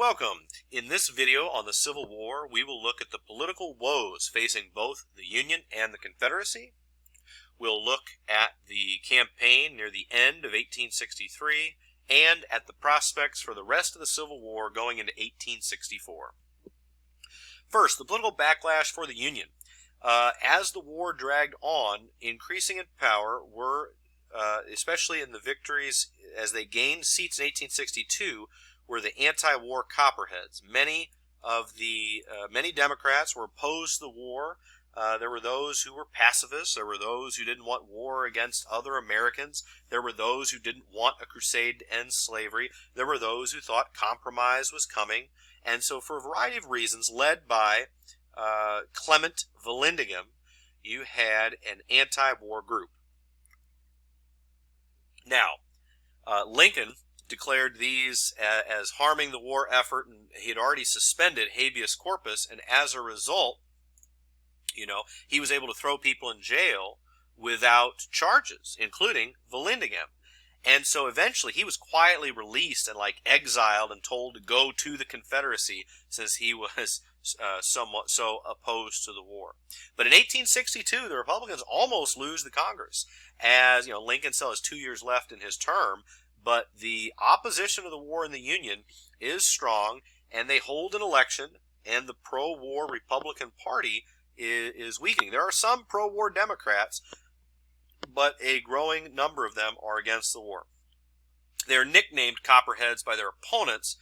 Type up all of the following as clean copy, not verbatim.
Welcome. In this video on the Civil War, we will look at the political woes facing both the Union and the Confederacy. We'll look at the campaign near the end of 1863 and at the prospects for the rest of the Civil War going into 1864. First, the political backlash for the Union. As the war dragged on, increasing in power were, especially in the victories as they gained seats in 1862, were the anti-war Copperheads. Many Democrats were opposed to the war. There were those who were pacifists. There were those who didn't want war against other Americans. There were those who didn't want a crusade to end slavery. There were those who thought compromise was coming. And so for a variety of reasons, led by Clement Vallandigham, you had an anti-war group. Now, Lincoln declared these as harming the war effort, and he had already suspended habeas corpus, and as a result, he was able to throw people in jail without charges, including Vallandigham. And so eventually he was quietly released and exiled and told to go to the Confederacy, since he was somewhat so opposed to the war. But in 1862, the Republicans almost lose the Congress, as Lincoln still has 2 years left in his term. But the opposition of the war in the Union is strong, and they hold an election, and the pro-war Republican Party is weakening. There are some pro-war Democrats, but a growing number of them are against the war. They're nicknamed Copperheads by their opponents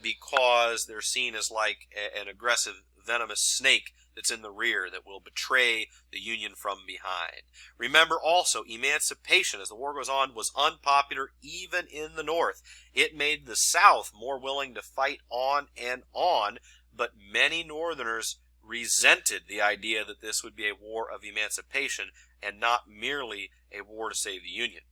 because they're seen as like an aggressive, venomous snake that's in the rear that will betray the Union from behind. Remember also, emancipation, as the war goes on, was unpopular even in the North. It made the South more willing to fight on and on, but many Northerners resented the idea that this would be a war of emancipation and not merely a war to save the Union.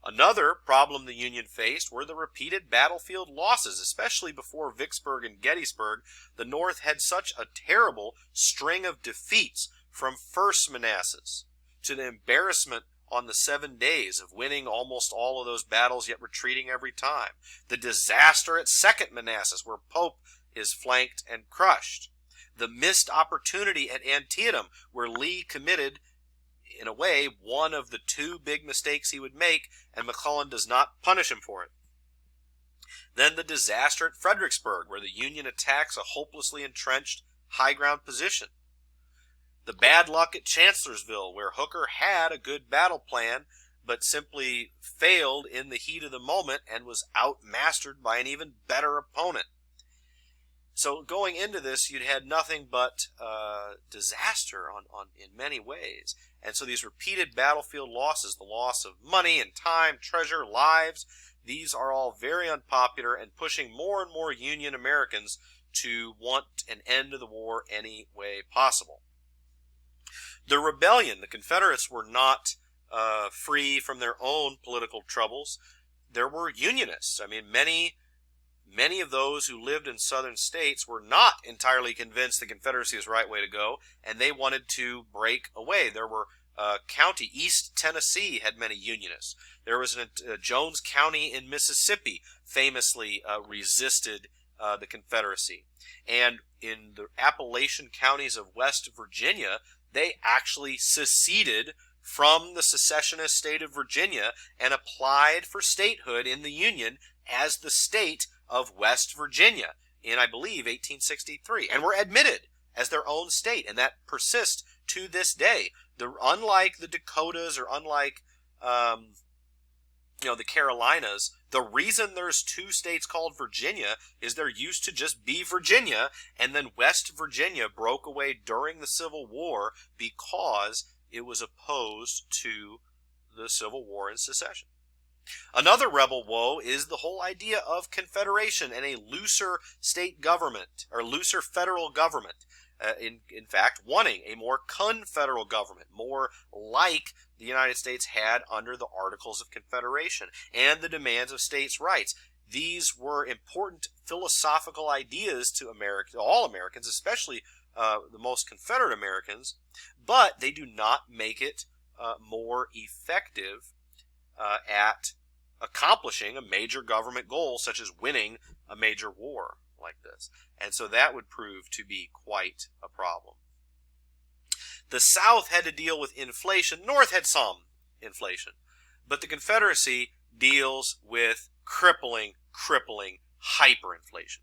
Another problem the Union faced were the repeated battlefield losses, especially before Vicksburg and Gettysburg. The North had such a terrible string of defeats, from First Manassas to the embarrassment on the 7 days of winning almost all of those battles yet retreating every time. The disaster at Second Manassas, where Pope is flanked and crushed. The missed opportunity at Antietam, where Lee committed, in a way, one of the two big mistakes he would make, and McClellan does not punish him for it. Then the disaster at Fredericksburg, where the Union attacks a hopelessly entrenched high ground position. The bad luck at Chancellorsville, where Hooker had a good battle plan, but simply failed in the heat of the moment and was outmastered by an even better opponent. So going into this, you'd had nothing but disaster in many ways. And so these repeated battlefield losses, the loss of money and time, treasure, lives, these are all very unpopular and pushing more and more Union Americans to want an end to the war any way possible. The rebellion, the Confederates were not free from their own political troubles. There were Unionists. Many of those who lived in southern states were not entirely convinced the Confederacy was the right way to go, and they wanted to break away. There were East Tennessee had many Unionists. There was Jones County in Mississippi famously resisted the Confederacy. And in the Appalachian counties of West Virginia, they actually seceded from the secessionist state of Virginia and applied for statehood in the Union as the state of West Virginia in, I believe, 1863, and were admitted as their own state, and that persists to this day. Unlike the Dakotas or unlike the Carolinas, the reason there's two states called Virginia is there used to just be Virginia, and then West Virginia broke away during the Civil War because it was opposed to the Civil War and secession. Another rebel woe is the whole idea of confederation and a looser state government, or looser federal government. In fact, wanting a more confederal government, more like the United States had under the Articles of Confederation, and the demands of states' rights. These were important philosophical ideas to all Americans, especially the most Confederate Americans, but they do not make it more effective at accomplishing a major government goal, such as winning a major war like this. And so that would prove to be quite a problem. The South had to deal with inflation. North had some inflation. But the Confederacy deals with crippling hyperinflation.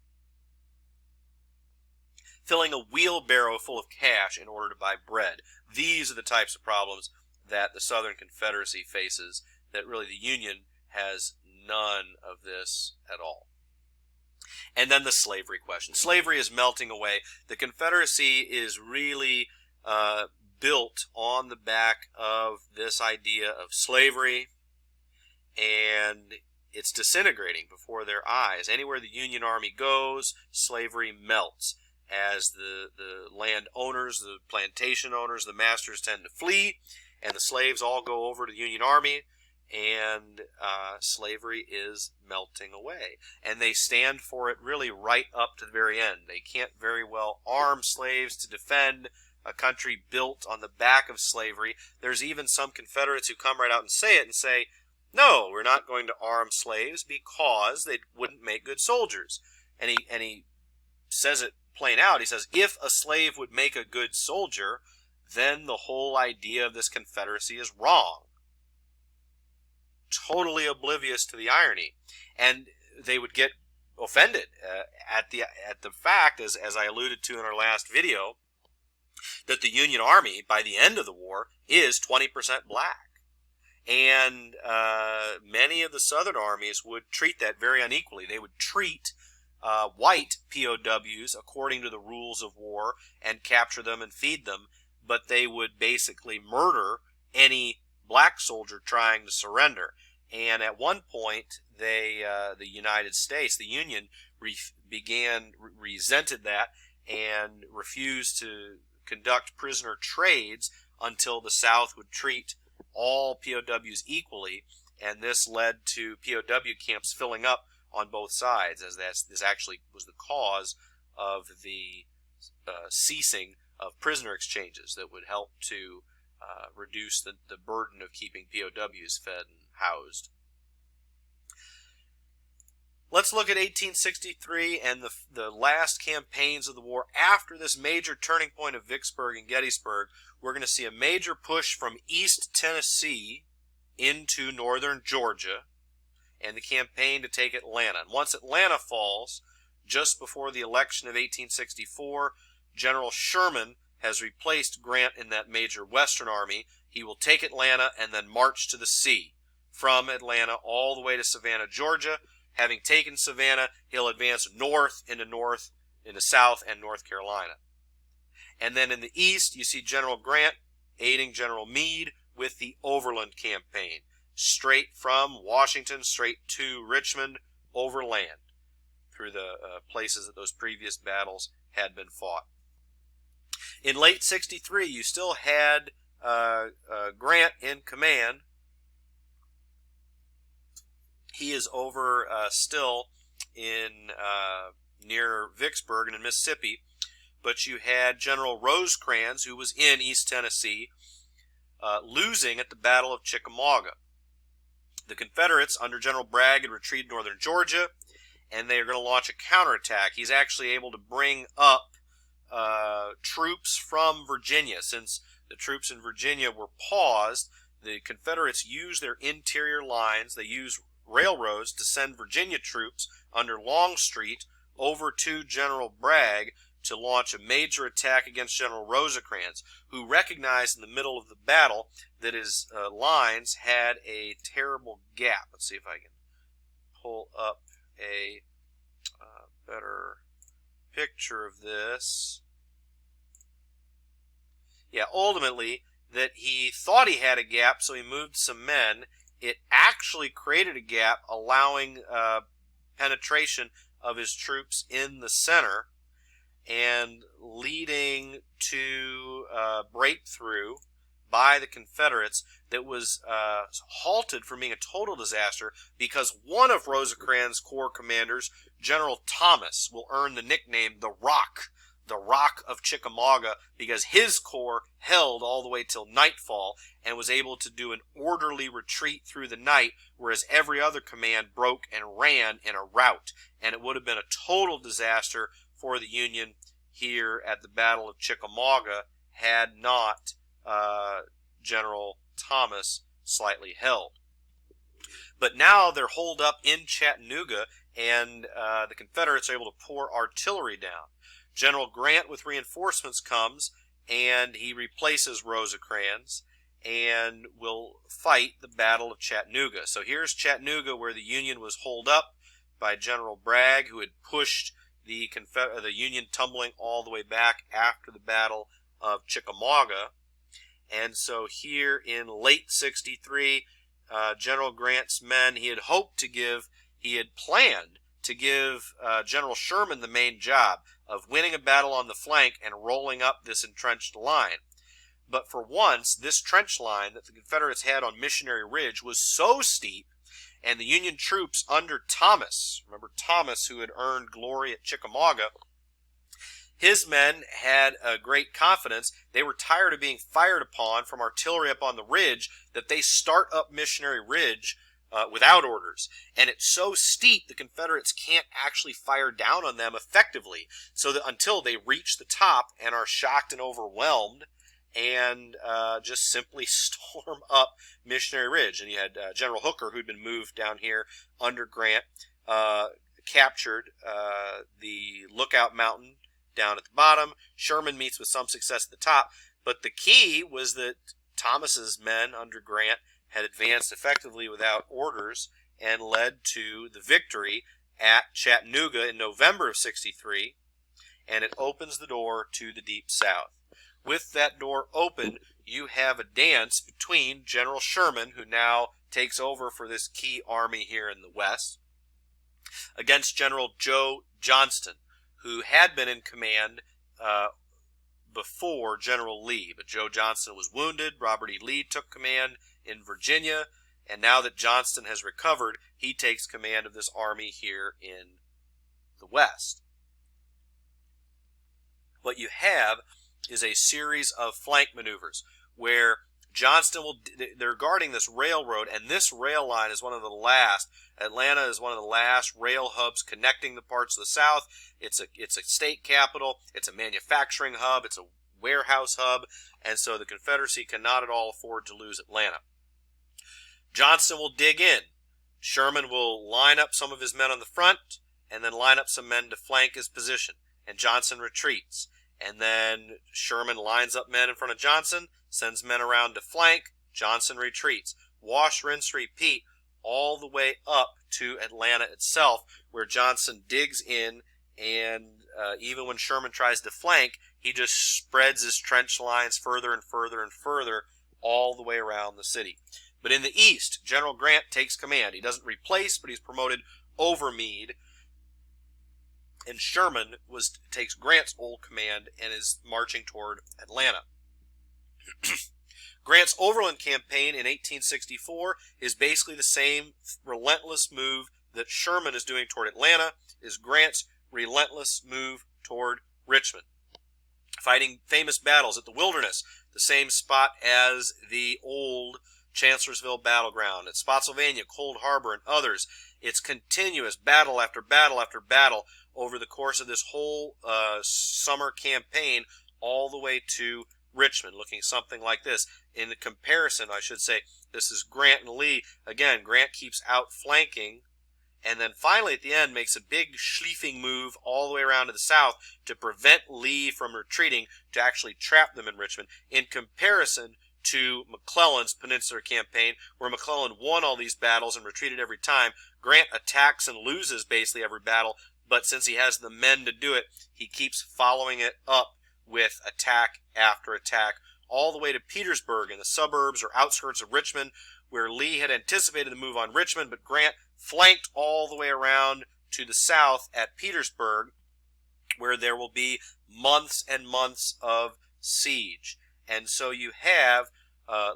Filling a wheelbarrow full of cash in order to buy bread. These are the types of problems that the Southern Confederacy faces, that really the Union has none of this at all. And then the slavery question. Slavery is melting away. The Confederacy is really built on the back of this idea of slavery, and it's disintegrating before their eyes. Anywhere the Union Army goes, slavery melts. As the landowners, the plantation owners, the masters tend to flee, and the slaves all go over to the Union Army, and slavery is melting away. And they stand for it really right up to the very end. They can't very well arm slaves to defend a country built on the back of slavery. There's even some Confederates who come right out and say it and say, no, we're not going to arm slaves because they wouldn't make good soldiers. And he says it plain out. He says, if a slave would make a good soldier, then the whole idea of this Confederacy is wrong. Totally oblivious to the irony. And they would get offended at the fact, as I alluded to in our last video, that the Union Army, by the end of the war, is 20% black. And many of the Southern armies would treat that very unequally. They would treat white POWs according to the rules of war and capture them and feed them, but they would basically murder any black soldier trying to surrender. And at one point, the United States, the Union, resented that and refused to conduct prisoner trades until the South would treat all POWs equally, and this led to POW camps filling up on both sides, as this actually was the cause of the ceasing of prisoner exchanges that would help to reduce the burden of keeping POWs fed and housed. Let's look at 1863 and the last campaigns of the war. After this major turning point of Vicksburg and Gettysburg, we're going to see a major push from East Tennessee into northern Georgia and the campaign to take Atlanta. And once Atlanta falls, just before the election of 1864, General Sherman has replaced Grant in that major Western Army. He will take Atlanta and then march to the sea from Atlanta all the way to Savannah, Georgia. Having taken Savannah, he'll advance north into South and North Carolina. And then in the east, you see General Grant aiding General Meade with the Overland Campaign, straight from Washington, straight to Richmond, overland, through the places that those previous battles had been fought. In late 63, you still had Grant in command. He is over still in near Vicksburg and in Mississippi, but you had General Rosecrans, who was in East Tennessee, losing at the Battle of Chickamauga. The Confederates, under General Bragg, had retreated northern Georgia, and they are going to launch a counterattack. He's actually able to bring up troops from Virginia. Since the troops in Virginia were paused, the Confederates used their interior lines. They used railroads to send Virginia troops under Longstreet over to General Bragg to launch a major attack against General Rosecrans, who recognized in the middle of the battle that his lines had a terrible gap. Let's see if I can pull up a better picture of this. Yeah, ultimately, that he thought he had a gap, so he moved some men. It actually created a gap, allowing penetration of his troops in the center and leading to breakthrough by the Confederates that was halted from being a total disaster because one of Rosecrans' corps commanders, General Thomas, will earn the nickname the Rock the Rock of Chickamauga, because his corps held all the way till nightfall and was able to do an orderly retreat through the night, whereas every other command broke and ran in a rout. And it would have been a total disaster for the Union here at the Battle of Chickamauga had not General Thomas slightly held. But now they're holed up in Chattanooga, and the Confederates are able to pour artillery down. General Grant with reinforcements comes, and he replaces Rosecrans and will fight the Battle of Chattanooga. So here's Chattanooga, where the Union was holed up by General Bragg, who had pushed the Union tumbling all the way back after the Battle of Chickamauga. And so here in late 63, General Grant's men, he had planned to give General Sherman the main job of winning a battle on the flank and rolling up this entrenched line. But for once, this trench line that the Confederates had on Missionary Ridge was so steep, and the Union troops under Thomas, remember Thomas, who had earned glory at Chickamauga, his men had a great confidence. They were tired of being fired upon from artillery up on the ridge, that they start up Missionary Ridge without orders. And it's so steep, the Confederates can't actually fire down on them effectively, so that until they reach the top and are shocked and overwhelmed, and just simply storm up Missionary Ridge. And you had General Hooker, who'd been moved down here under Grant, captured the Lookout Mountain down at the bottom. Sherman meets with some success at the top, but the key was that Thomas's men under Grant had advanced effectively without orders and led to the victory at Chattanooga in November of 63, and it opens the door to the Deep South. With that door open, you have a dance between General Sherman, who now takes over for this key army here in the West, against General Joe Johnston, who had been in command before General Lee. But Joe Johnston was wounded. Robert E. Lee took command in Virginia, and now that Johnston has recovered, he takes command of this army here in the West. What you have is a series of flank maneuvers where Johnston they're guarding this railroad, and this rail line is one of the last. Atlanta is one of the last rail hubs connecting the parts of the South. It's a state capital. It's a manufacturing hub. It's a warehouse hub. And so the Confederacy cannot at all afford to lose Atlanta. Johnston will dig in. Sherman will line up some of his men on the front and then line up some men to flank his position. And Johnston retreats. And then Sherman lines up men in front of Johnson, sends men around to flank. Johnson retreats. Wash, rinse, repeat all the way up to Atlanta itself, where Johnson digs in, and even when Sherman tries to flank, he just spreads his trench lines further and further and further all the way around the city. But in the east, General Grant takes command. He doesn't replace, but he's promoted over Meade. And Sherman takes Grant's old command and is marching toward Atlanta. Grant's overland campaign in 1864 is basically the same relentless move that Sherman is doing toward Atlanta, is Grant's relentless move toward Richmond. Fighting famous battles at the Wilderness, the same spot as the old Chancellorsville battleground, at Spotsylvania, Cold Harbor, and others. It's continuous battle after battle after battle over the course of this whole summer campaign, all the way to Richmond, looking something like this. In the comparison, I should say, this is Grant and Lee. Again, Grant keeps outflanking, and then finally at the end makes a big schleifing move all the way around to the south to prevent Lee from retreating, to actually trap them in Richmond. In comparison to McClellan's Peninsular Campaign, where McClellan won all these battles and retreated every time, Grant attacks and loses basically every battle, but since he has the men to do it, he keeps following it up with attack after attack, all the way to Petersburg in the suburbs or outskirts of Richmond, where Lee had anticipated the move on Richmond, but Grant flanked all the way around to the south at Petersburg, where there will be months and months of siege. And so you have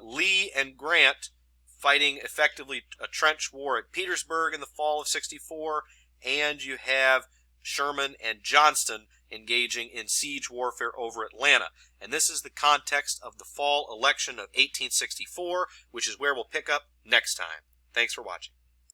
Lee and Grant fighting effectively a trench war at Petersburg in the fall of 64, and you have Sherman, and Johnston engaging in siege warfare over Atlanta. And this is the context of the fall election of 1864, which is where we'll pick up next time. Thanks for watching.